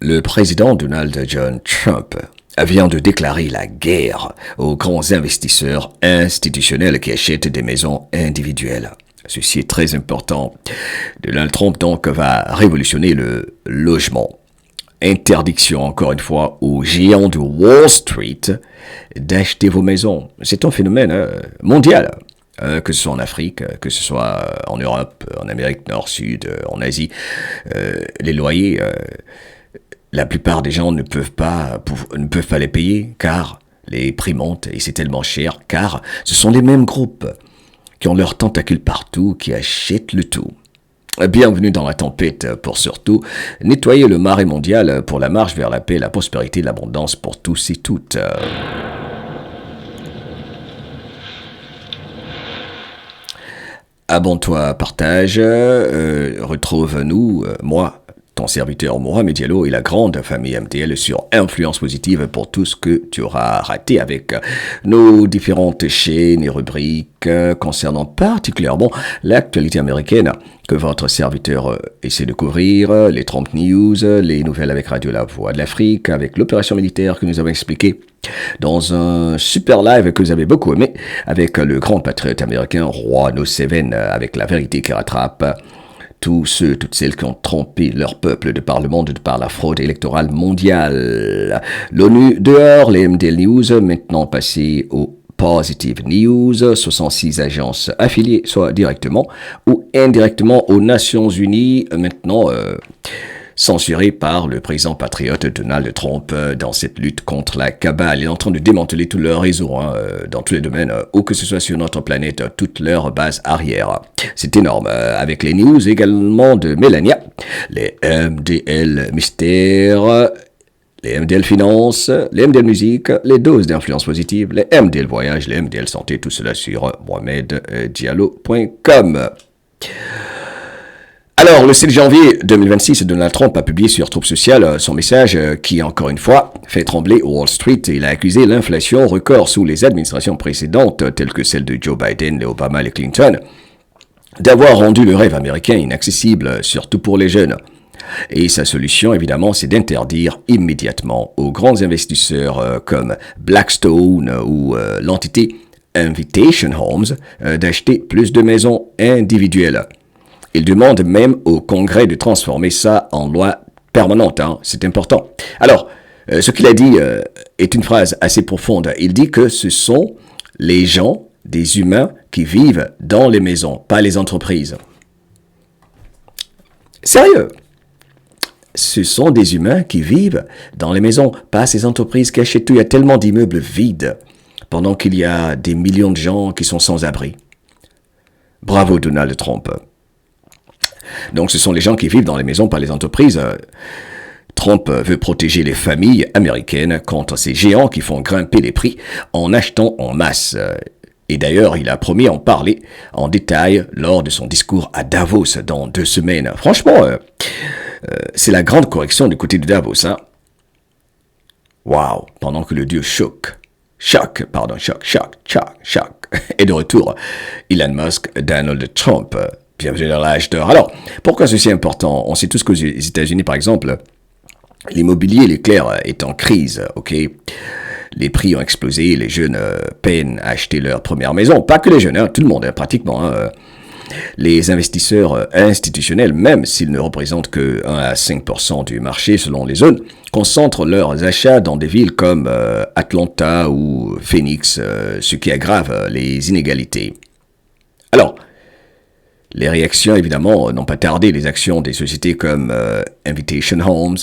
Le président Donald John Trump vient de déclarer la guerre aux grands investisseurs institutionnels qui achètent des maisons individuelles. Ceci est très important. Donald Trump donc va révolutionner le logement. Interdiction encore une fois aux géants de Wall Street d'acheter vos maisons. C'est un phénomène mondial. Que ce soit en Afrique, que ce soit en Europe, en Amérique Nord, Sud, en Asie, les loyers, la plupart des gens ne peuvent pas les payer car les prix montent et c'est tellement cher car ce sont les mêmes groupes qui ont leurs tentacules partout, qui achètent le tout. Bienvenue dans la tempête pour surtout nettoyer le marais mondial pour la marche vers la paix, la prospérité, l'abondance pour tous et toutes. Abonne-toi, partage, retrouve-nous, moi, ton serviteur Mohamed Diallo et la grande famille MTL sur Influence Positive pour tout ce que tu auras raté avec nos différentes chaînes et rubriques concernant particulièrement l'actualité américaine que votre serviteur essaie de couvrir, les Trump News, les nouvelles avec Radio La Voix de l'Afrique, avec l'opération militaire que nous avons expliquée dans un super live que vous avez beaucoup aimé avec le grand patriote américain Roi No Seven avec la vérité qui rattrape tous ceux, toutes celles qui ont trompé leur peuple de par le monde, de par la fraude électorale mondiale. L'ONU dehors, les MDL News, maintenant passés aux Positive News, 66 agences affiliées, soit directement ou indirectement aux Nations Unies, maintenant censurées par le président patriote Donald Trump dans cette lutte contre la cabale. Il est en train de démanteler tout leur réseau dans tous les domaines, où que ce soit sur notre planète, toute leur base arrière. C'est énorme. Avec les news également de Melania, les MDL Mystère, les MDL Finance, les MDL Musique, les doses d'influence positive, les MDL Voyage, les MDL Santé, tout cela sur mohameddiallo.com. Alors, le 7 janvier 2026, Donald Trump a publié sur Troupe Sociale son message qui, encore une fois, fait trembler Wall Street. Il a accusé l'inflation record sous les administrations précédentes, telles que celles de Joe Biden, les Obama, les Clinton, d'avoir rendu le rêve américain inaccessible, surtout pour les jeunes. Et sa solution, évidemment, c'est d'interdire immédiatement aux grands investisseurs comme Blackstone ou l'entité Invitation Homes d'acheter plus de maisons individuelles. Il demande même au Congrès de transformer ça en loi permanente. C'est important. Alors, ce qu'il a dit est une phrase assez profonde. Il dit que ce sont les gens, des humains, qui vivent dans les maisons, pas les entreprises. Sérieux? Ce sont des humains qui vivent dans les maisons, pas ces entreprises qui achètent tout. Il y a tellement d'immeubles vides, pendant qu'il y a des millions de gens qui sont sans abri. Bravo Donald Trump. Donc ce sont les gens qui vivent dans les maisons, pas les entreprises. Trump veut protéger les familles américaines contre ces géants qui font grimper les prix en achetant en masse. Et d'ailleurs, il a promis en parler en détail lors de son discours à Davos dans 2 semaines. Franchement, c'est la grande correction du côté de Davos. Waouh, pendant que le dieu choc est de retour. Elon Musk, Donald Trump. Bienvenue dans l'âge d'or. Alors, pourquoi ceci est important? On sait tous qu'aux États-Unis, par exemple, l'immobilier, l'éclair est en crise, ok? Les prix ont explosé, les jeunes peinent à acheter leur première maison. Pas que les jeunes, tout le monde, pratiquement. Les investisseurs institutionnels, même s'ils ne représentent que 1 à 5% du marché selon les zones, concentrent leurs achats dans des villes comme Atlanta ou Phoenix, ce qui aggrave les inégalités. Alors, les réactions, évidemment, n'ont pas tardé. Les actions des sociétés comme Invitation Homes,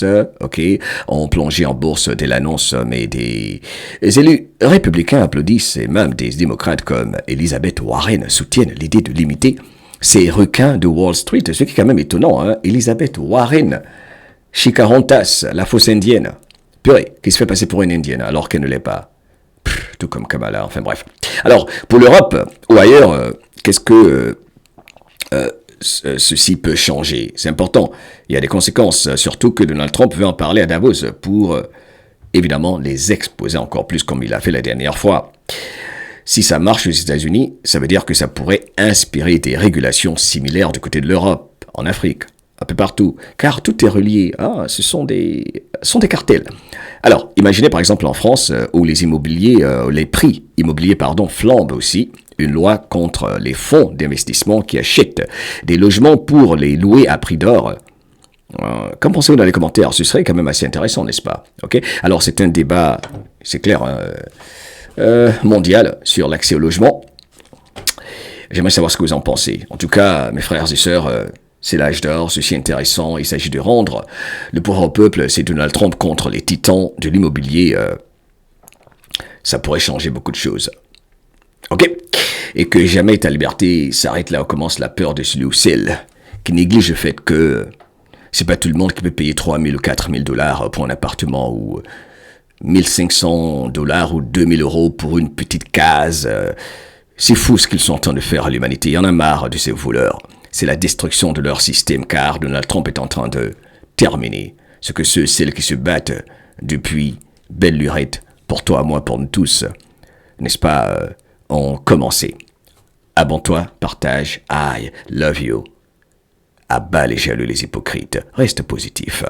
ont plongé en bourse dès l'annonce, mais des élus républicains applaudissent et même des démocrates comme Elizabeth Warren soutiennent l'idée de limiter ces requins de Wall Street. Ce qui est quand même étonnant, Elizabeth Warren, Chicarontas, la fausse indienne. Purée, qui se fait passer pour une indienne alors qu'elle ne l'est pas. Tout comme Kamala, enfin bref. Alors, pour l'Europe ou ailleurs, qu'est-ce que ceci peut changer? C'est important. Il y a des conséquences, surtout que Donald Trump veut en parler à Davos pour, évidemment, les exposer encore plus comme il a fait la dernière fois. Si ça marche aux États-Unis, ça veut dire que ça pourrait inspirer des régulations similaires du côté de l'Europe, en Afrique, un peu partout, car tout est relié. Ah, sont des cartels. Alors, imaginez par exemple en France où les prix immobiliers, flambent aussi. Une loi contre les fonds d'investissement qui achètent des logements pour les louer à prix d'or. Qu'en pensez-vous dans les commentaires? Ce serait quand même assez intéressant, n'est-ce pas? Ok. Alors, c'est un débat, c'est clair, mondial sur l'accès au logement. J'aimerais savoir ce que vous en pensez. En tout cas, mes frères et sœurs, c'est l'âge d'or, ceci est intéressant. Il s'agit de rendre le pouvoir au peuple. C'est Donald Trump contre les titans de l'immobilier. Ça pourrait changer beaucoup de choses. Ok? Et que jamais ta liberté s'arrête là où commence la peur de celui ou celle qui néglige le fait que c'est pas tout le monde qui peut payer 3 000 ou 4 000 dollars pour un appartement ou 1 500 dollars ou 2 000 euros pour une petite case. C'est fou ce qu'ils sont en train de faire à l'humanité. Il y en a marre de ces voleurs. C'est la destruction de leur système car Donald Trump est en train de terminer ce que celles qui se battent depuis belle lurette pour toi, moi, pour nous tous, n'est-ce pas, ont commencé. Abonne-toi, partage, I love you. À bas les jaloux, les hypocrites. Reste positif.